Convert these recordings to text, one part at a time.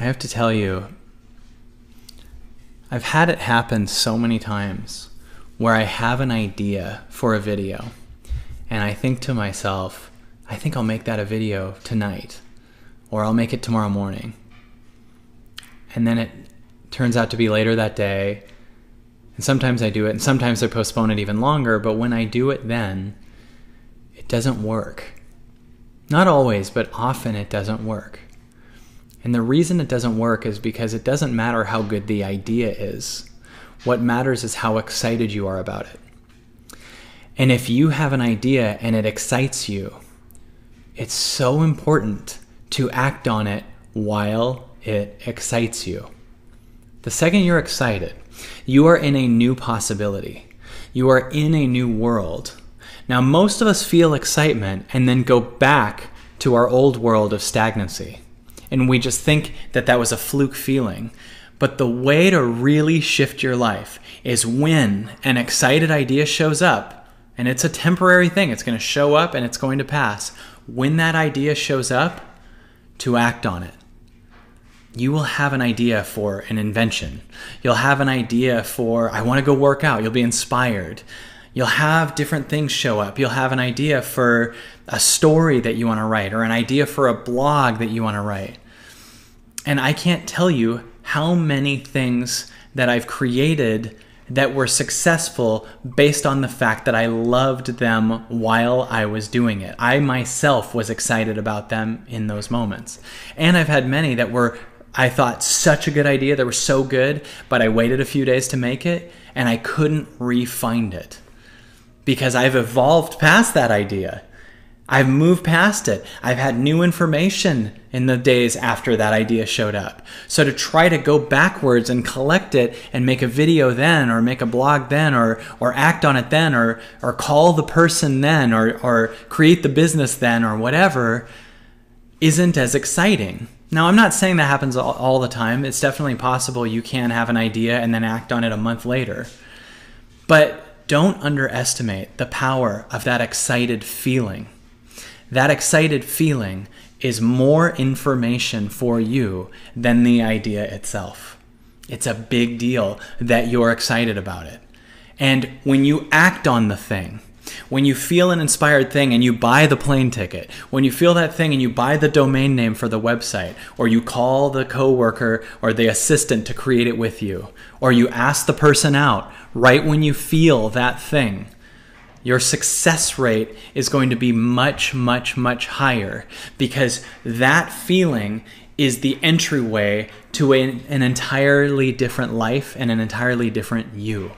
I have to tell you, I've had it happen so many times where I have an idea for a video and I think to myself, I think I'll make that a video tonight, or I'll make it tomorrow morning. And then it turns out to be later that day, and sometimes I do it, and sometimes I postpone it even longer, but when I do it then, it doesn't work. Not always, but often it doesn't work. And the reason it doesn't work is because it doesn't matter how good the idea is. What matters is how excited you are about it. And if you have an idea and it excites you, it's so important to act on it while it excites you. The second you're excited, you are in a new possibility. You are in a new world. Now, most of us feel excitement and then go back to our old world of stagnancy. And we just think that that was a fluke feeling. But the way to really shift your life is when an excited idea shows up, and it's a temporary thing. It's going to show up and it's going to pass. When that idea shows up, to act on it. You will have an idea for an invention. You'll have an idea for, I want to go work out. You'll be inspired. You'll have different things show up. You'll have an idea for a story that you want to write, or an idea for a blog that you want to write. And I can't tell you how many things that I've created that were successful based on the fact that I loved them while I was doing it. I myself was excited about them in those moments. And I've had many that were, I thought, such a good idea, they were so good, but I waited a few days to make it, and I couldn't re-find it. Because I've evolved past that idea. I've moved past it. I've had new information in the days after that idea showed up. So to try to go backwards and collect it and make a video then, or make a blog then, or act on it then, or call the person then, or create the business then, or whatever, isn't as exciting. Now, I'm not saying that happens all the time. It's definitely possible you can have an idea and then act on it a month later. But don't underestimate the power of that excited feeling. That excited feeling is more information for you than the idea itself. It's a big deal that you're excited about it. And when you act on the thing, when you feel an inspired thing and you buy the plane ticket, when you feel that thing and you buy the domain name for the website, or you call the coworker or the assistant to create it with you, or you ask the person out right when you feel that thing, your success rate is going to be much, much, much higher, because that feeling is the entryway to an entirely different life and an entirely different you.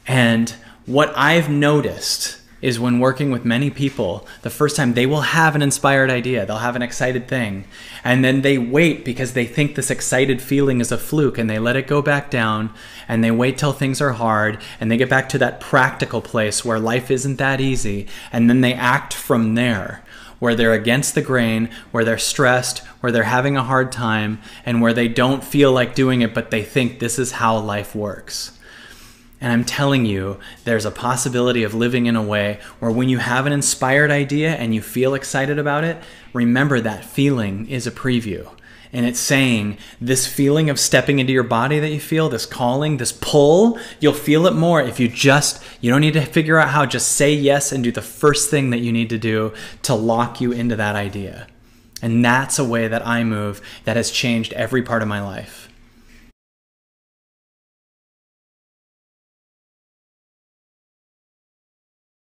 And what I've noticed is when working with many people, the first time they will have an inspired idea, they'll have an excited thing, and then they wait because they think this excited feeling is a fluke, and they let it go back down, and they wait till things are hard, and they get back to that practical place where life isn't that easy, and then they act from there, where they're against the grain, where they're stressed, where they're having a hard time, and where they don't feel like doing it, but they think this is how life works. And I'm telling you, there's a possibility of living in a way where when you have an inspired idea and you feel excited about it, remember that feeling is a preview. And it's saying this feeling of stepping into your body that you feel, this calling, this pull, you'll feel it more if you don't need to figure out how, just say yes and do the first thing that you need to do to lock you into that idea. And that's a way that I move that has changed every part of my life.